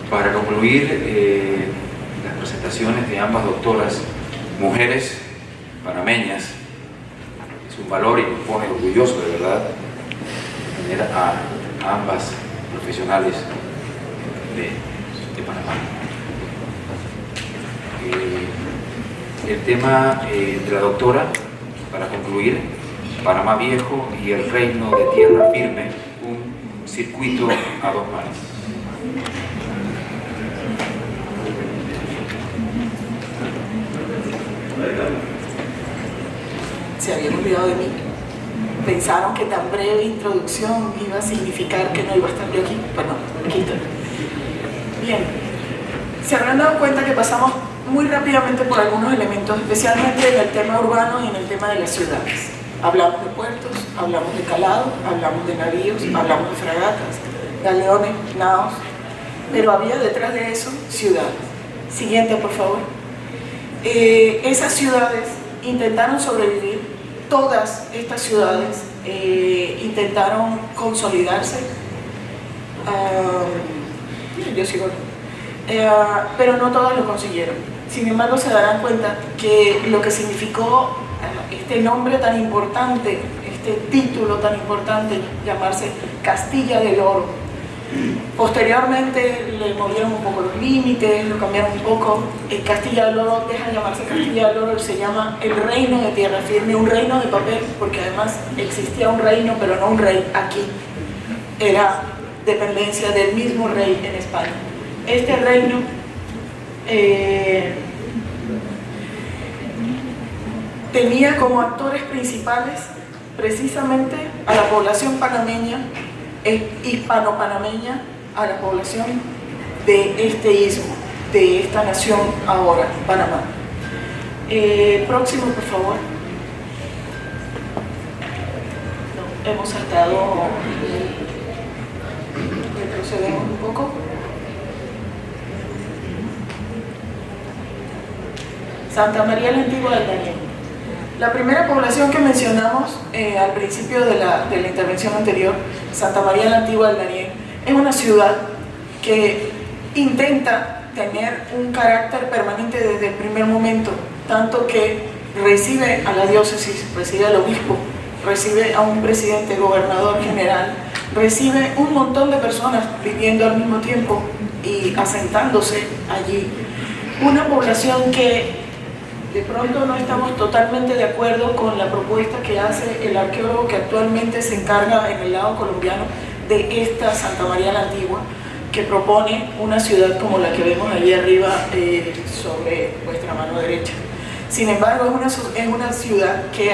Para concluir, las presentaciones de ambas doctoras, mujeres panameñas, es un valor y nos pone orgulloso de verdad tener a ambas profesionales de Panamá. El tema de la doctora, para concluir, Panamá Viejo y el reino de tierra firme, un circuito a dos manos. Se habían olvidado de mí. Pensaron que tan breve introducción iba a significar que no iba a estar yo aquí. Bueno, aquí estoy. Bien, se habrán dado cuenta que pasamos muy rápidamente por algunos elementos, especialmente en el tema urbano y en el tema de las ciudades. Hablamos de puertos, hablamos de calado, hablamos de navíos, hablamos de fragatas, galeones, naos, pero había detrás de eso ciudades. Siguiente, por favor. Esas ciudades intentaron sobrevivir, todas estas ciudades intentaron consolidarse, yo sigo, pero no todas lo consiguieron. Sin embargo, se darán cuenta que lo que significó este nombre tan importante, este título tan importante, llamarse Castilla del Oro. Posteriormente le movieron un poco los límites, lo cambiaron un poco. Castilla del Oro deja de llamarse Castilla del Oro y se llama el Reino de Tierra Firme, un reino de papel, porque además existía un reino, pero no un rey aquí. Era dependencia del mismo rey en España. Este reino tenía como actores principales precisamente a la población panameña, hispano-panameña, a la población de este istmo, de esta nación ahora, Panamá. Próximo, por favor. No, hemos saltado, retrocedemos un poco. Santa María la Antigua del Darién. La primera población que mencionamos al principio de la intervención anterior, Santa María la Antigua del Darién, es una ciudad que intenta tener un carácter permanente desde el primer momento, tanto que recibe a la diócesis, recibe al obispo, recibe a un presidente, gobernador general, recibe un montón de personas viviendo al mismo tiempo y asentándose allí. Una población que de pronto no estamos totalmente de acuerdo con la propuesta que hace el arqueólogo que actualmente se encarga en el lado colombiano de esta Santa María la Antigua, que propone una ciudad como la que vemos allí arriba sobre vuestra mano derecha. Sin embargo, es una ciudad que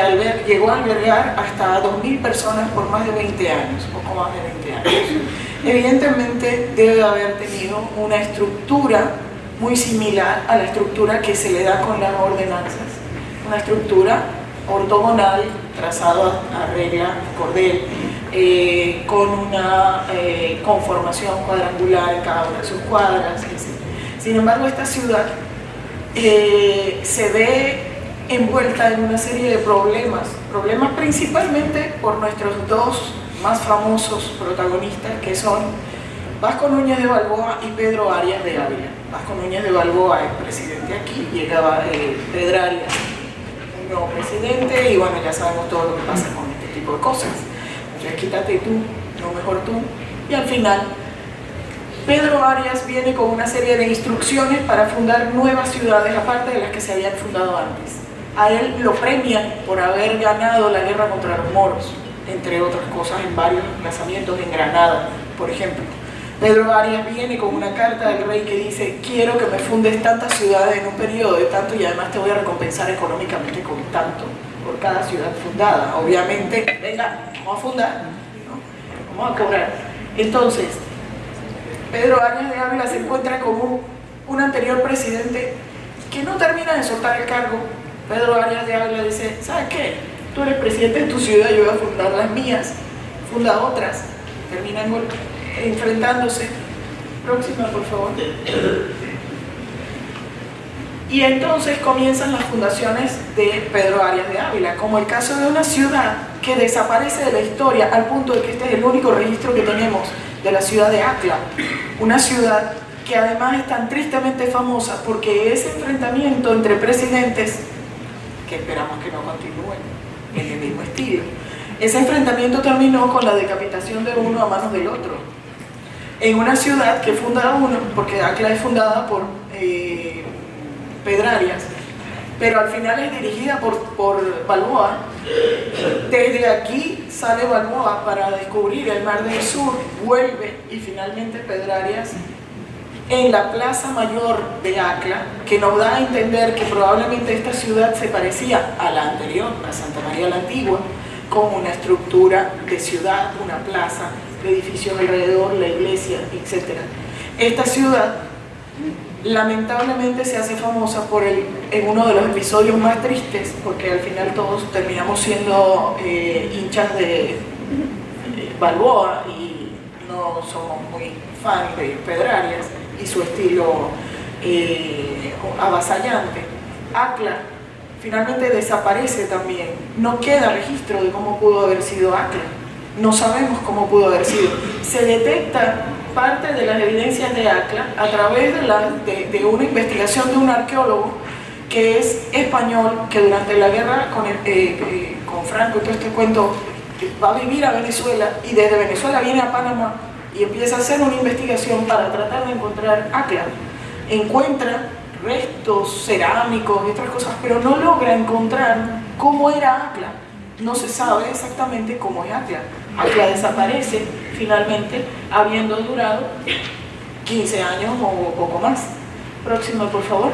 llegó a albergar hasta 2.000 personas por más de 20 años, poco más de 20 años. Evidentemente debe haber tenido una estructura muy similar a la estructura que se le da con las ordenanzas, una estructura ortogonal, trazado a regla, cordel, con una conformación cuadrangular en cada una de sus cuadras, etc. Sin embargo, esta ciudad se ve envuelta en una serie de problemas principalmente por nuestros dos más famosos protagonistas, que son Vasco Núñez de Balboa y Pedro Arias de Ávila. Vasco Núñez de Balboa es presidente aquí, llegaba Pedro Arias, un nuevo presidente, y bueno, ya sabemos todo lo que pasa con este tipo de cosas. Entonces quítate tú, no mejor tú. Y al final, Pedro Arias viene con una serie de instrucciones para fundar nuevas ciudades, aparte de las que se habían fundado antes. A él lo premian por haber ganado la guerra contra los moros, entre otras cosas, en varios emplazamientos en Granada, por ejemplo. Pedro Arias viene con una carta del rey que dice: quiero que me fundes tantas ciudades en un periodo de tanto, y además te voy a recompensar económicamente con tanto por cada ciudad fundada. Obviamente, venga, vamos a fundar, ¿no? Vamos a cobrar. Entonces, Pedro Arias de Ávila se encuentra con un anterior presidente que no termina de soltar el cargo. Pedro Arias de Ávila dice: ¿sabes qué? Tú eres presidente de tu ciudad, yo voy a fundar las mías, funda otras. Terminan enfrentándose. Próxima, por favor. Y entonces comienzan las fundaciones de Pedro Arias de Ávila, como el caso de una ciudad que desaparece de la historia al punto de que este es el único registro que tenemos de la ciudad de Acla, una ciudad que además es tan tristemente famosa porque ese enfrentamiento entre presidentes, que esperamos que no continúen en el mismo estilo, ese enfrentamiento terminó con la decapitación de uno a manos del otro, en una ciudad que funda uno, porque Acla es fundada por Pedrarias, pero al final es dirigida por Balboa. Desde aquí sale Balboa para descubrir el Mar del Sur, vuelve y finalmente Pedrarias en la plaza mayor de Acla, que nos da a entender que probablemente esta ciudad se parecía a la anterior, a Santa María la Antigua, con una estructura de ciudad, una plaza, edificios alrededor, la iglesia, etc. Esta ciudad lamentablemente se hace famosa en uno de los episodios más tristes, porque al final todos terminamos siendo hinchas de Balboa y no somos muy fan de Pedrarias y su estilo avasallante. Acla finalmente desaparece también, no queda registro de cómo pudo haber sido Acla, no sabemos cómo pudo haber sido. Se detecta parte de las evidencias de Acla a través de una investigación de un arqueólogo que es español, que durante la guerra con Franco y todo este cuento va a vivir a Venezuela, y desde Venezuela viene a Panamá y empieza a hacer una investigación para tratar de encontrar Acla. Encuentra restos cerámicos y otras cosas, pero no logra encontrar cómo era Acla. No se sabe exactamente cómo es Acla. Acla desaparece finalmente, habiendo durado 15 años o poco más. Próxima, por favor.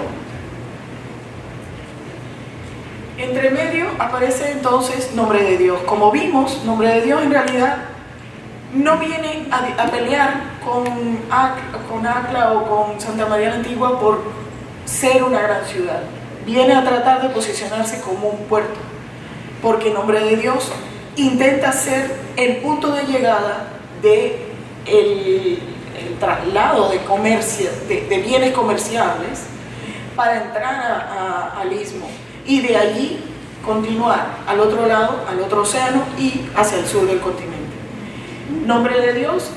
Entre medio aparece entonces Nombre de Dios. Como vimos, Nombre de Dios en realidad no viene a pelear con Acla o con Santa María la Antigua por ser una gran ciudad. Viene a tratar de posicionarse como un puerto, porque Nombre de Dios intenta ser el punto de llegada de el traslado de comercio, de bienes comerciables para entrar al istmo y de allí continuar al otro lado, al otro océano y hacia el sur del continente. Nombre de Dios,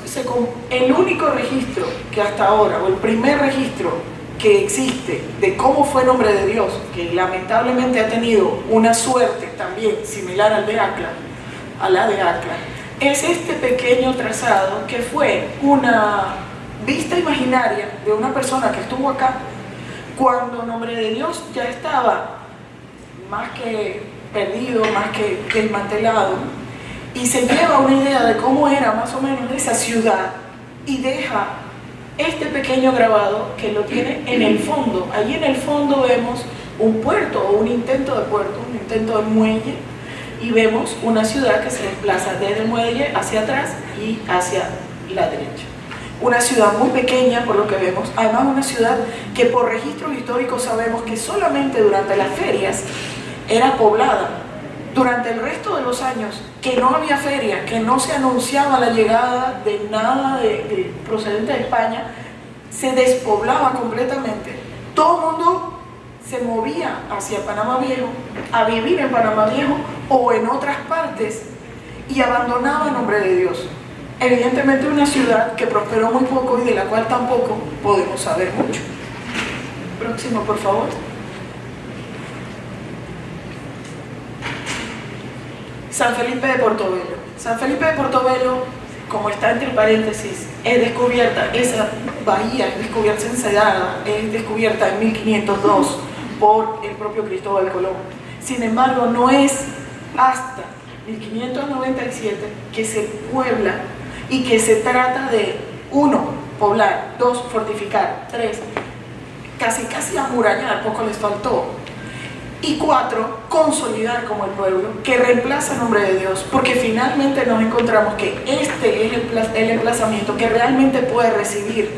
el único registro que hasta ahora, o el primer registro que existe de cómo fue Nombre de Dios, que lamentablemente ha tenido una suerte también similar a la de Acla, es este pequeño trazado que fue una vista imaginaria de una persona que estuvo acá cuando Nombre de Dios ya estaba más que perdido, más que desmantelado, y se lleva una idea de cómo era más o menos esa ciudad y deja este pequeño grabado que lo tiene en el fondo. Allí en el fondo vemos un puerto o un intento de puerto, un intento de muelle, y vemos una ciudad que se desplaza desde el muelle hacia atrás y hacia la derecha. Una ciudad muy pequeña por lo que vemos, además una ciudad que por registros históricos sabemos que solamente durante las ferias era poblada. Durante el resto de los años que no había feria, que no se anunciaba la llegada de nada procedente de España, se despoblaba completamente. Todo el mundo se movía hacia Panamá Viejo, a vivir en Panamá Viejo o en otras partes, y abandonaba Nombre de Dios. Evidentemente una ciudad que prosperó muy poco y de la cual tampoco podemos saber mucho. Próximo, por favor. San Felipe de Portobelo. San Felipe de Portobelo, como está entre paréntesis, es descubierta, esa bahía es descubierta ensedada, es descubierta en 1502 por el propio Cristóbal Colón. Sin embargo, no es hasta 1597 que se puebla y que se trata de 1. poblar, 2. fortificar, 3. casi amurallar, poco les faltó, y 4. consolidar como el pueblo, que reemplaza el Nombre de Dios, porque finalmente nos encontramos que este es el emplazamiento que realmente puede recibir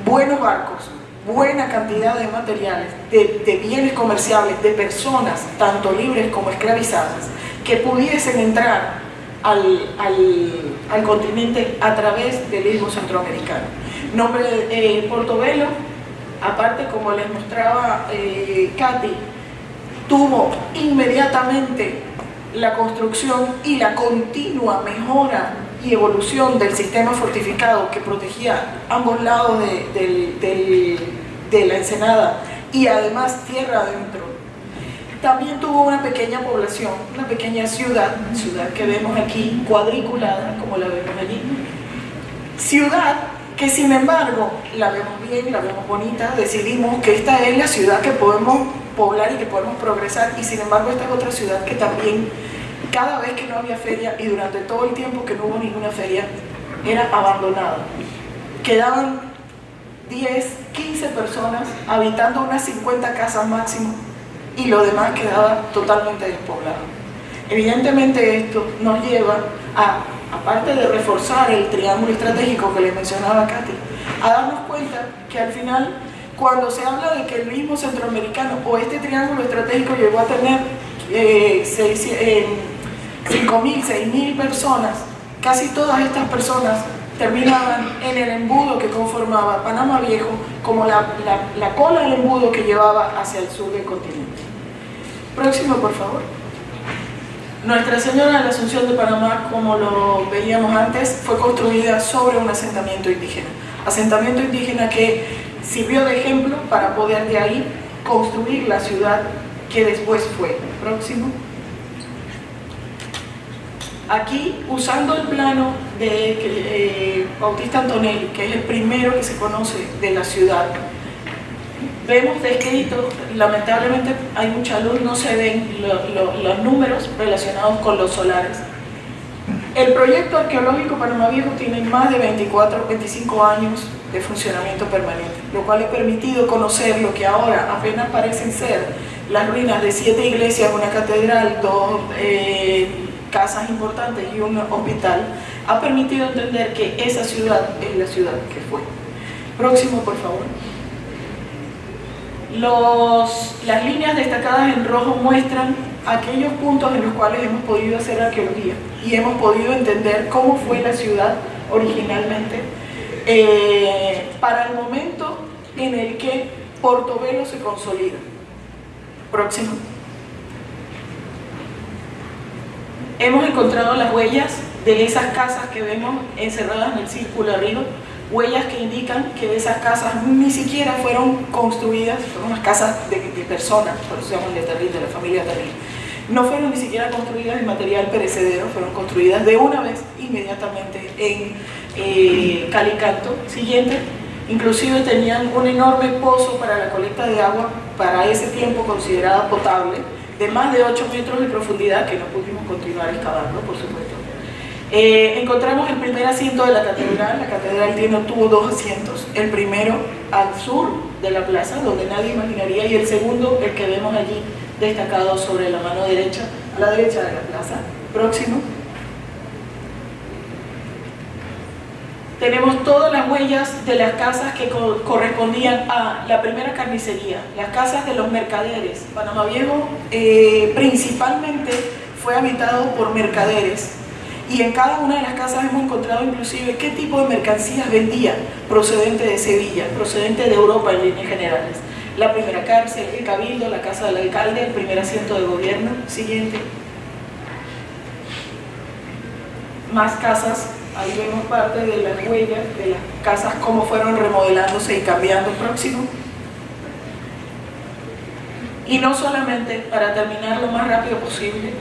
buenos barcos, buena cantidad de materiales, de bienes comerciables, de personas, tanto libres como esclavizadas, que pudiesen entrar al continente a través del istmo centroamericano. Nombre de Portobelo, aparte como les mostraba Katy, tuvo inmediatamente la construcción y la continua mejora y evolución del sistema fortificado que protegía ambos lados de la ensenada y además tierra adentro, también tuvo una pequeña población, una pequeña ciudad que vemos aquí cuadriculada, como la vemos allí. Ciudad que sin embargo la vemos bien, la vemos bonita, decidimos que esta es la ciudad que podemos poblar y que podemos progresar, y sin embargo esta es otra ciudad que también, cada vez que no había feria y durante todo el tiempo que no hubo ninguna feria, era abandonada. Quedaban 10, 15 personas habitando unas 50 casas máximo, y lo demás quedaba totalmente despoblado. Evidentemente esto nos lleva a, aparte de reforzar el triángulo estratégico que le mencionaba Katy, a darnos cuenta que al final, cuando se habla de que el mismo centroamericano o este triángulo estratégico llegó a tener 5.000, 6.000 personas, casi todas estas personas terminaban en el embudo que conformaba Panamá Viejo como la cola del embudo que llevaba hacia el sur del continente. Próximo, por favor. Nuestra Señora de la Asunción de Panamá, como lo veíamos antes, fue construida sobre un asentamiento indígena que sirvió de ejemplo para poder de ahí construir la ciudad que después fue. Próximo. Aquí, usando el plano de Bautista Antonelli, que es el primero que se conoce de la ciudad, vemos descrito, lamentablemente hay mucha luz, no se ven los números relacionados con los solares. El proyecto arqueológico Panamá Viejo tiene más de 25 años de funcionamiento permanente, lo cual ha permitido conocer lo que ahora apenas parecen ser las ruinas de 7 iglesias, una catedral, 2 casas importantes y un hospital. Ha permitido entender que esa ciudad es la ciudad que fue. Próximo, por favor. Las líneas destacadas en rojo muestran aquellos puntos en los cuales hemos podido hacer arqueología y hemos podido entender cómo fue la ciudad originalmente para el momento en el que Portobelo se consolida. Próximo. Hemos encontrado las huellas de esas casas que vemos encerradas en el círculo arriba, huellas que indican que esas casas ni siquiera fueron construidas, fueron unas casas de personas, por eso se llaman de Terril, de la familia Terril. No fueron ni siquiera construidas en material perecedero, fueron construidas de una vez inmediatamente en Calicanto. Siguiente. Inclusive tenían un enorme pozo para la colecta de agua, para ese tiempo considerada potable, de más de 8 metros de profundidad, que no pudimos continuar excavando, por supuesto. Encontramos el primer asiento de la catedral tuvo 2 asientos, el primero al sur de la plaza, donde nadie imaginaría, y el segundo, el que vemos allí destacado sobre la mano derecha, a la derecha de la plaza. Próximo. Tenemos todas las huellas de las casas que correspondían a la primera carnicería, las casas de los mercaderes. Panamá Viejo principalmente fue habitado por mercaderes, y en cada una de las casas hemos encontrado inclusive qué tipo de mercancías vendían, procedente de Sevilla, procedente de Europa en líneas generales. La primera cárcel, el cabildo, la casa del alcalde, el primer asiento de gobierno. Siguiente. Más casas. Ahí vemos parte de las huellas de las casas, cómo fueron remodelándose y cambiando. Próximo. Y no solamente, para terminar lo más rápido posible,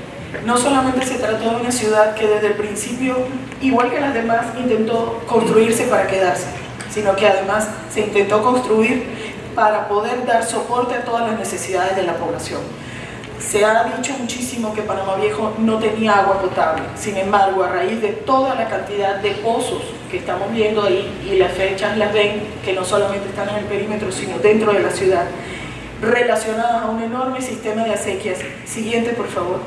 no solamente se trató de una ciudad que desde el principio, igual que las demás, intentó construirse para quedarse, sino que además se intentó construir para poder dar soporte a todas las necesidades de la población. Se ha dicho muchísimo que Panamá Viejo no tenía agua potable. Sin embargo, a raíz de toda la cantidad de pozos que estamos viendo ahí, y las fechas las ven, que no solamente están en el perímetro, sino dentro de la ciudad, relacionadas a un enorme sistema de acequias. Siguiente, por favor.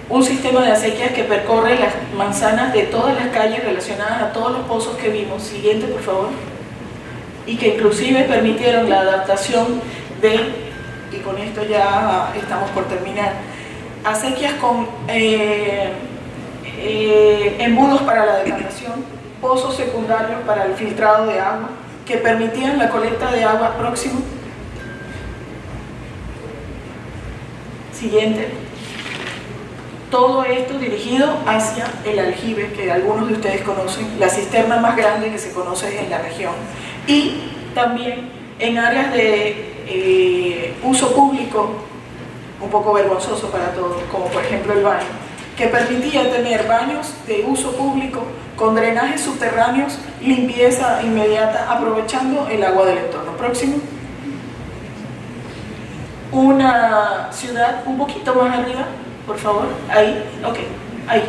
Un sistema de acequias que percorre las manzanas de todas las calles relacionadas a todos los pozos que vimos. Siguiente, por favor. Y que inclusive permitieron la adaptación de, y con esto ya estamos por terminar, acequias con embudos para la decantación, pozos secundarios para el filtrado de agua, que permitían la colecta de agua. Próximo. Siguiente. Todo esto dirigido hacia el aljibe, que algunos de ustedes conocen, la cisterna más grande que se conoce en la región. Y también en áreas de uso público, un poco vergonzoso para todos, como por ejemplo el baño, que permitía tener baños de uso público con drenajes subterráneos, limpieza inmediata, aprovechando el agua del entorno. Próximo. Una ciudad un poquito más arriba, por favor, ahí, ok, ahí.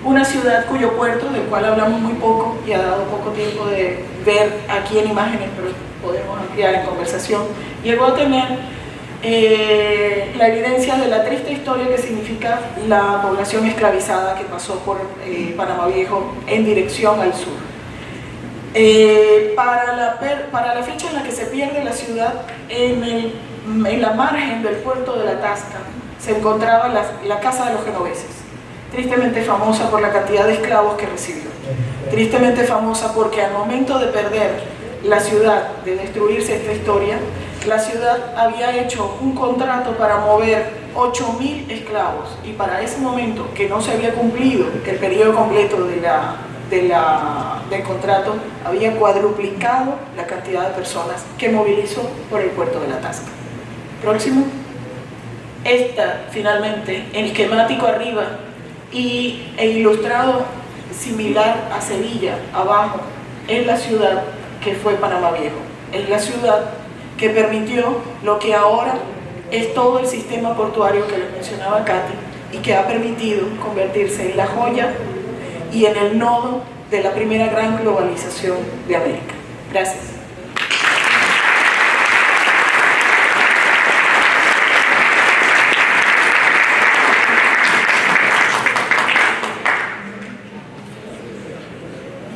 Una ciudad cuyo puerto, del cual hablamos muy poco y ha dado poco tiempo de ver aquí en imágenes, pero podemos ampliar en conversación, llegó a tener la evidencia de la triste historia que significa la población esclavizada que pasó por Panamá Viejo en dirección al sur. Para la fecha en la que se pierde la ciudad, en la margen del puerto de la Tasca se encontraba la casa de los genoveses, tristemente famosa por la cantidad de esclavos que recibió, tristemente famosa porque al momento de perder la ciudad, de destruirse esta historia, la ciudad había hecho un contrato para mover 8.000 esclavos, y para ese momento, que no se había cumplido el periodo completo del contrato, había cuadruplicado la cantidad de personas que movilizó por el puerto de la Tasca. Próximo. Esta, finalmente, en esquemático arriba e ilustrado similar a Sevilla, abajo, es la ciudad que fue Panamá Viejo. Es la ciudad que permitió lo que ahora es todo el sistema portuario que les mencionaba Katy, y que ha permitido convertirse en la joya y en el nodo de la primera gran globalización de América. Gracias.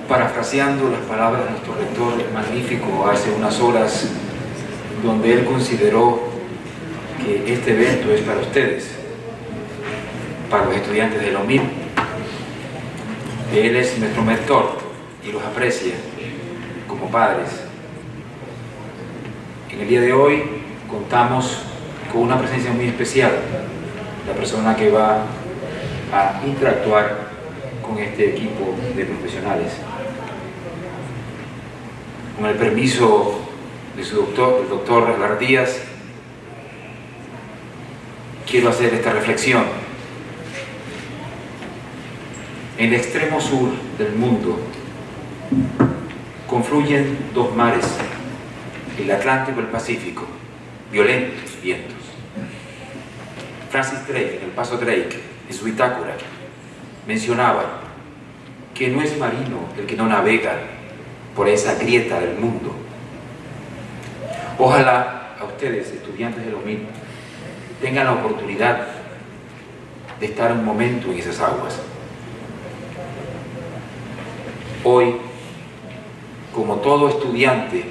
Parafraseando las palabras de nuestro rector magnífico hace unas horas, donde él consideró que este evento es para ustedes, para los estudiantes de la UMIP. Él es nuestro mentor y los aprecia como padres. En el día de hoy contamos con una presencia muy especial, la persona que va a interactuar con este equipo de profesionales. Con el permiso de su doctor, el doctor Alar Díaz, quiero hacer esta reflexión. En el extremo sur del mundo confluyen dos mares, el Atlántico y el Pacífico, violentos vientos. Francis Drake, en el Paso Drake, en su bitácora, mencionaba que no es marino el que no navega por esa grieta del mundo. Ojalá a ustedes, estudiantes de la UMIP, tengan la oportunidad de estar un momento en esas aguas. Hoy, como todo estudiante,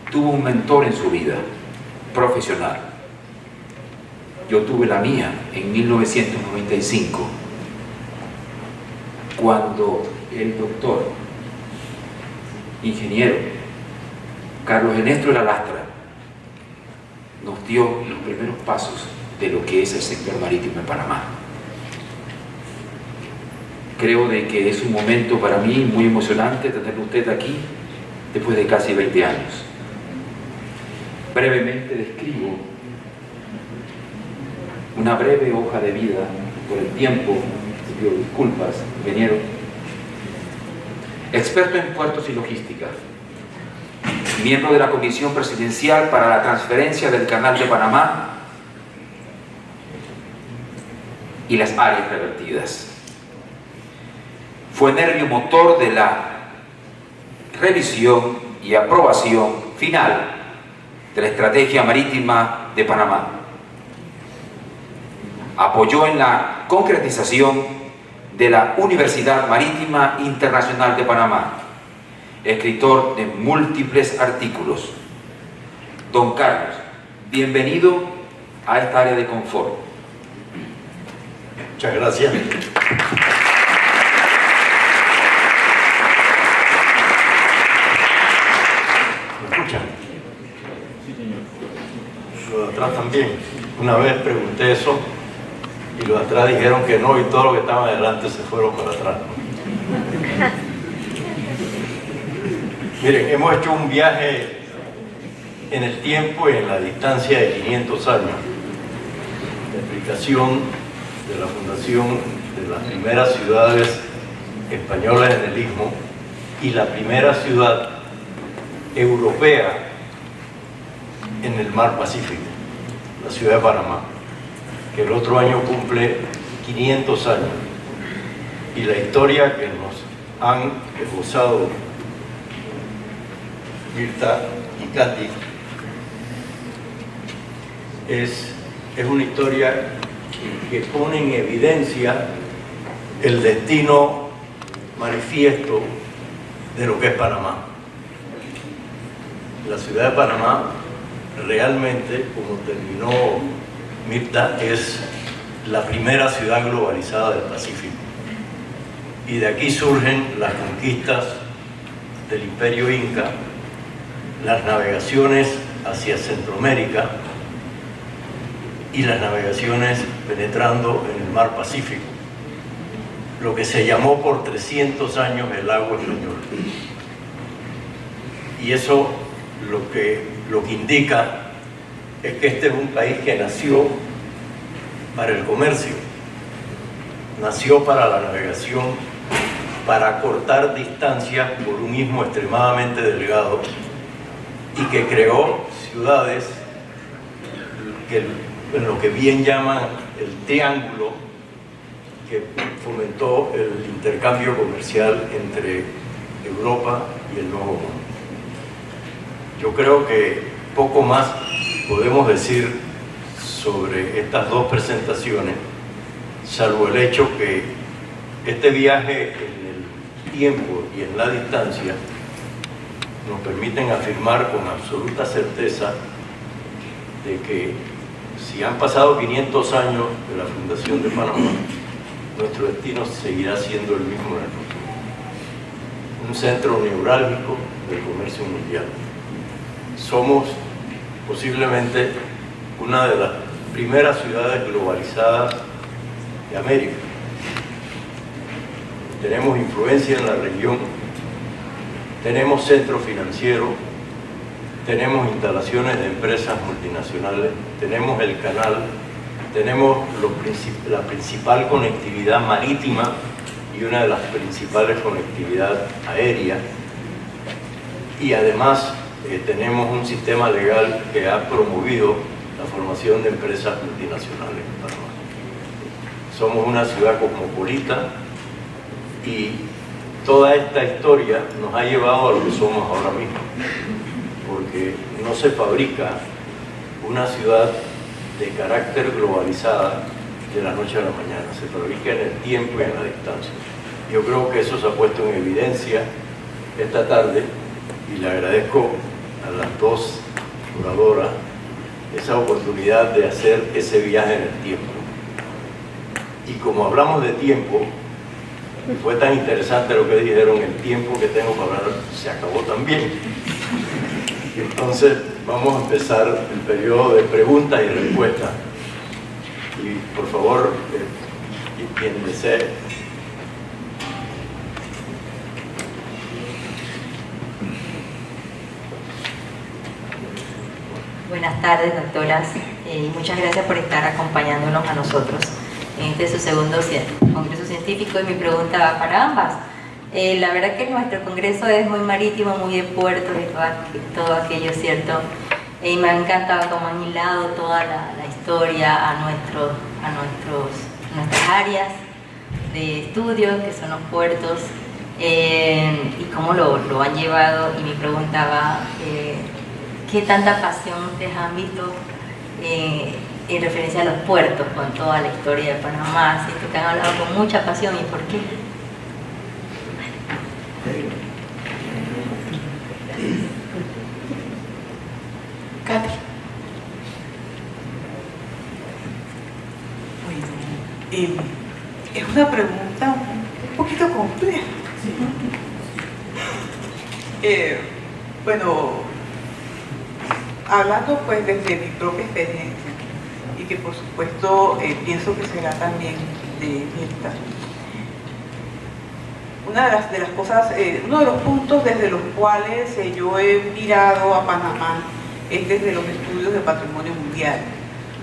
tuvo un mentor en su vida profesional. Yo tuve la mía en 1995, cuando el doctor, ingeniero Carlos Enestro de la Lastra nos dio los primeros pasos de lo que es el sector marítimo en Panamá. Creo de que es un momento para mí muy emocionante tenerlo usted aquí después de casi 20 años. Brevemente describo una breve hoja de vida por el tiempo, pido disculpas, ingeniero. Experto en puertos y logística, miembro de la Comisión Presidencial para la Transferencia del Canal de Panamá y las áreas revertidas. Fue nervio motor de la revisión y aprobación final de la Estrategia Marítima de Panamá. Apoyó en la concretización de la Universidad Marítima Internacional de Panamá, escritor de múltiples artículos. Don Carlos, bienvenido a esta área de confort. Muchas gracias. ¿Me escuchan? Sí, señor. Lo de atrás también. Una vez pregunté eso y los de atrás dijeron que no y todos los que estaban adelante se fueron para atrás, ¿no? Miren, hemos hecho un viaje en el tiempo y en la distancia de 500 años. La explicación de la fundación de las primeras ciudades españolas en el Istmo y la primera ciudad europea en el mar Pacífico, la ciudad de Panamá, que el otro año cumple 500 años. Y la historia que nos han esbozado Mirta y Katy es una historia que pone en evidencia el destino manifiesto de lo que es Panamá. La ciudad de Panamá realmente, como terminó Mirta, es la primera ciudad globalizada del Pacífico. Y de aquí surgen las conquistas del Imperio Inca, las navegaciones hacia Centroamérica y las navegaciones penetrando en el mar Pacífico, lo que se llamó por 300 años el lago español. Y eso lo que indica es que este es un país que nació para el comercio, nació para la navegación, para cortar distancias por un istmo extremadamente delgado, y que creó ciudades en lo que bien llaman el triángulo, que fomentó el intercambio comercial entre Europa y el Nuevo Mundo. Yo creo que poco más podemos decir sobre estas dos presentaciones, salvo el hecho que este viaje en el tiempo y en la distancia nos permiten afirmar con absoluta certeza de que si han pasado 500 años de la fundación de Panamá, nuestro destino seguirá siendo el mismo en el futuro. Un centro neurálgico del comercio mundial. Somos posiblemente una de las primeras ciudades globalizadas de América. Tenemos influencia en la región, tenemos centro financiero, tenemos instalaciones de empresas multinacionales, tenemos el canal, tenemos la principal conectividad marítima y una de las principales conectividades aérea, y además tenemos un sistema legal que ha promovido la formación de empresas multinacionales en Panamá. Somos una ciudad cosmopolita y toda esta historia nos ha llevado a lo que somos ahora mismo, porque no se fabrica una ciudad de carácter globalizada de la noche a la mañana, se fabrica en el tiempo y en la distancia. Yo creo que eso se ha puesto en evidencia esta tarde y le agradezco a las dos oradoras esa oportunidad de hacer ese viaje en el tiempo. Y como hablamos de tiempo, fue tan interesante lo que dijeron, el tiempo que tengo para hablar se acabó también. Entonces vamos a empezar el periodo de preguntas y respuestas. Y por favor, quien desee. Buenas tardes, doctoras, y muchas gracias por estar acompañándonos a nosotros en este su segundo congreso científico, y mi pregunta va para ambas. La verdad que nuestro congreso es muy marítimo, muy de puertos y todo aquello, ¿cierto? Y me ha encantado cómo han hilado toda la historia a nuestras áreas de estudio, que son los puertos, y cómo lo han llevado. Y mi pregunta va, ¿qué tanta pasión ustedes han visto en referencia a los puertos con toda la historia de Panamá? Siento que han hablado con mucha pasión, ¿y por qué? Katy. Bueno, es una pregunta un poquito compleja. Bueno, hablando pues desde mi propia experiencia y que por supuesto pienso que será también de Mirta. Una de las cosas, uno de los puntos desde los cuales yo he mirado a Panamá es desde los estudios de patrimonio mundial.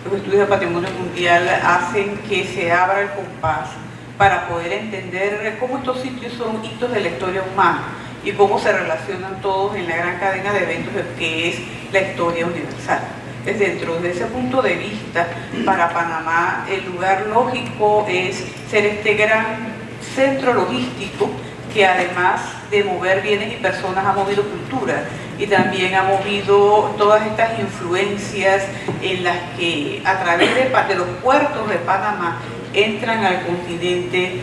Los estudios de patrimonio mundial hacen que se abra el compás para poder entender cómo estos sitios son hitos de la historia humana y cómo se relacionan todos en la gran cadena de eventos que es la historia universal. Dentro de ese punto de vista, para Panamá el lugar lógico es ser este gran centro logístico que además de mover bienes y personas ha movido cultura y también ha movido todas estas influencias en las que a través de los puertos de Panamá entran al continente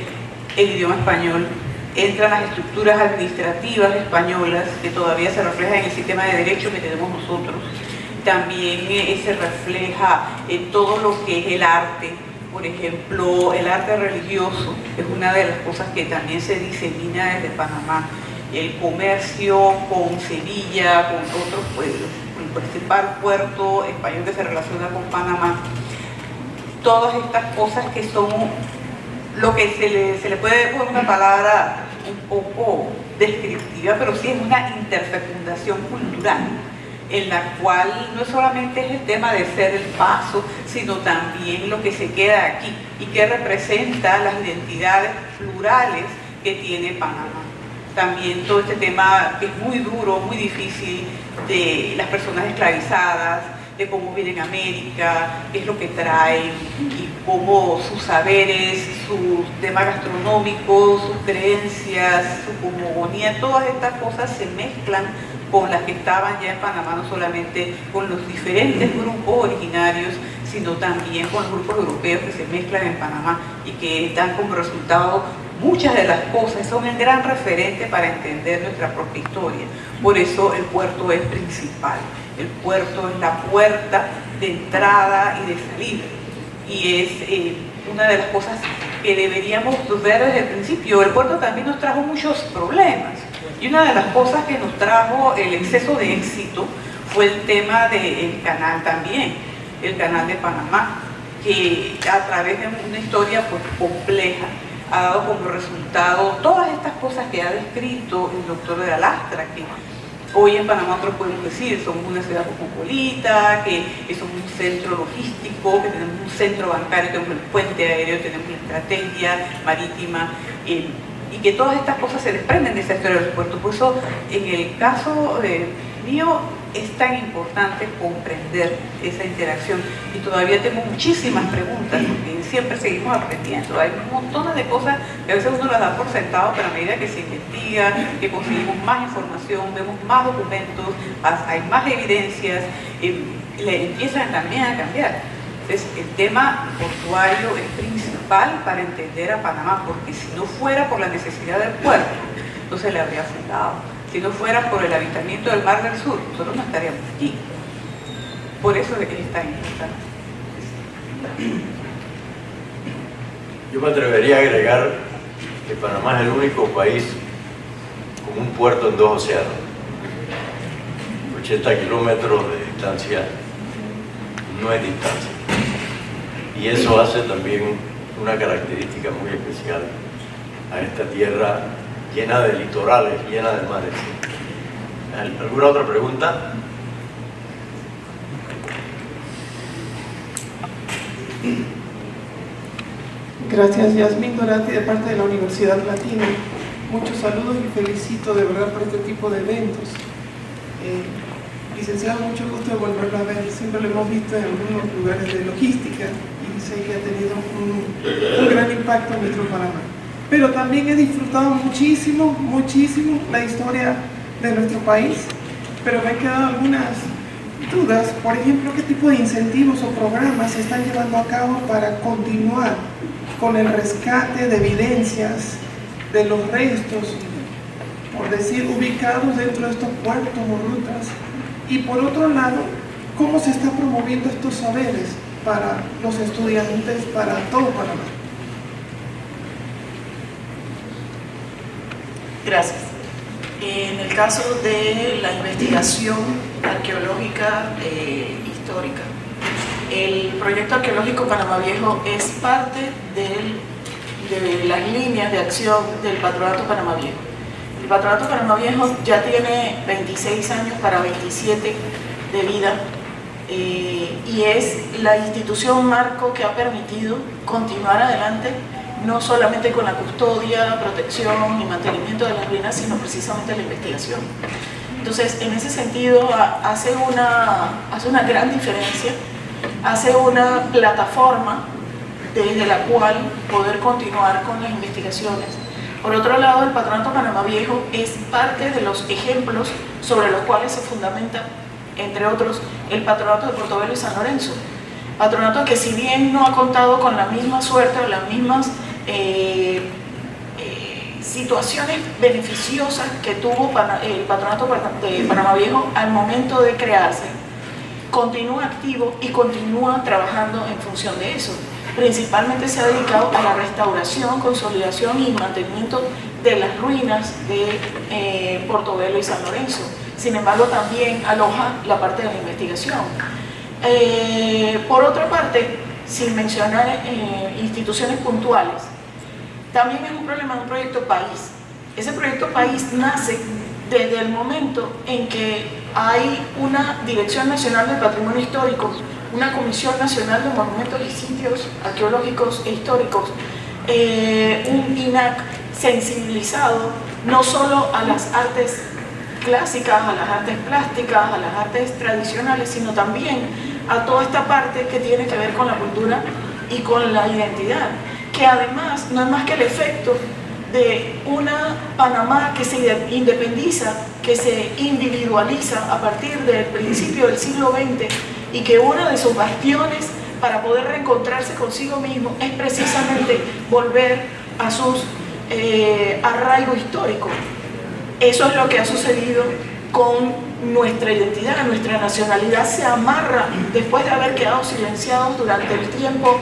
el idioma español, entran las estructuras administrativas españolas que todavía se reflejan en el sistema de derecho que tenemos nosotros. También se refleja en todo lo que es el arte. Por ejemplo, el arte religioso es una de las cosas que también se disemina desde Panamá. El comercio con Sevilla, con otros pueblos, el principal puerto español que se relaciona con Panamá. Todas estas cosas que son lo que se le puede poner una palabra un poco descriptiva, pero sí es una interfecundación cultural, en la cual no solamente es el tema de ser el paso, sino también lo que se queda aquí y que representa las identidades plurales que tiene Panamá. También todo este tema que es muy duro, muy difícil, de las personas esclavizadas, de cómo vienen a América, qué es lo que traen y cómo sus saberes, sus temas gastronómicos, sus creencias, su cosmogonía, todas estas cosas se mezclan con las que estaban ya en Panamá, no solamente con los diferentes grupos originarios, sino también con los grupos europeos que se mezclan en Panamá y que dan como resultado muchas de las cosas, son el gran referente para entender nuestra propia historia. Por eso el puerto es principal. El puerto es la puerta de entrada y de salida. Y es una de las cosas que deberíamos ver desde el principio. El puerto también nos trajo muchos problemas. Y una de las cosas que nos trajo el exceso de éxito fue el tema del canal también, el canal de Panamá, que a través de una historia pues compleja ha dado como resultado todas estas cosas que ha descrito el doctor de la Lastra, que hoy en Panamá nosotros podemos decir, somos una ciudad cosmopolita, que somos un centro logístico, que tenemos un centro bancario, tenemos el puente aéreo, tenemos la estrategia marítima, y que todas estas cosas se desprenden de esa historia del puerto. Por eso, en el caso mío, es tan importante comprender esa interacción y todavía tengo muchísimas preguntas porque siempre seguimos aprendiendo. Hay un montón de cosas que a veces uno las da por sentado, pero a medida que se investiga, que conseguimos más información, vemos más documentos, hay más evidencias, le empiezan también a cambiar. Entonces, el tema portuario es principal para entender a Panamá, porque si no fuera por la necesidad del puerto, no se le habría fundado. Si no fuera por el habitamiento del Mar del Sur, nosotros no estaríamos aquí. Por eso es tan importante. Yo me atrevería a agregar que Panamá es el único país con un puerto en dos océanos. 80 kilómetros de distancia no es distancia. Y eso hace también una característica muy especial a esta tierra llena de litorales, llena de mares. ¿Alguna otra pregunta? Gracias, Yasmín Dorati, de parte de la Universidad Latina. Muchos saludos y felicito de verdad por este tipo de eventos. Licenciado, mucho gusto de volverlo a ver. Siempre lo hemos visto en algunos lugares de logística y sé que ha tenido un gran impacto en nuestro Panamá. Pero también he disfrutado muchísimo la historia de nuestro país, pero me han quedado algunas dudas. Por ejemplo, ¿qué tipo de incentivos o programas se están llevando a cabo para continuar con el rescate de evidencias de los restos, por decir, ubicados dentro de estos puertos o rutas? Y por otro lado, ¿cómo se está promoviendo estos saberes para los estudiantes, para todo Panamá? Gracias. En el caso de la investigación arqueológica histórica, el proyecto arqueológico Panamá Viejo es parte de las líneas de acción del Patronato Panamá Viejo. El Patronato Panamá Viejo ya tiene 26 años para 27 de vida y es la institución marco que ha permitido continuar adelante no solamente con la custodia, protección y mantenimiento de las ruinas, sino precisamente la investigación. Entonces, en ese sentido, hace una gran diferencia, hace una plataforma desde la cual poder continuar con las investigaciones. Por otro lado, el Patronato Panamá Viejo es parte de los ejemplos sobre los cuales se fundamenta, entre otros, el Patronato de Portobelo y San Lorenzo. Patronato que, si bien no ha contado con la misma suerte o las mismas situaciones beneficiosas que tuvo el Patronato de Panamá Viejo al momento de crearse, continúa activo y continúa trabajando en función de eso. Principalmente se ha dedicado a la restauración, consolidación y mantenimiento de las ruinas de Portobelo y San Lorenzo. Sin embargo, también aloja la parte de la investigación. Por otra parte, sin mencionar instituciones puntuales, también es un proyecto país. Ese proyecto país nace desde el momento en que hay una Dirección Nacional del Patrimonio Histórico, una Comisión Nacional de Monumentos y Sitios Arqueológicos e Históricos, un INAH sensibilizado no solo a las artes clásicas, a las artes plásticas, a las artes tradicionales, sino también a toda esta parte que tiene que ver con la cultura y con la identidad, que además no es más que el efecto de una Panamá que se independiza, que se individualiza a partir del principio del siglo XX y que uno de sus bastiones para poder reencontrarse consigo mismo es precisamente volver a sus arraigos históricos. Eso es lo que ha sucedido con nuestra identidad, nuestra nacionalidad se amarra después de haber quedado silenciados durante el tiempo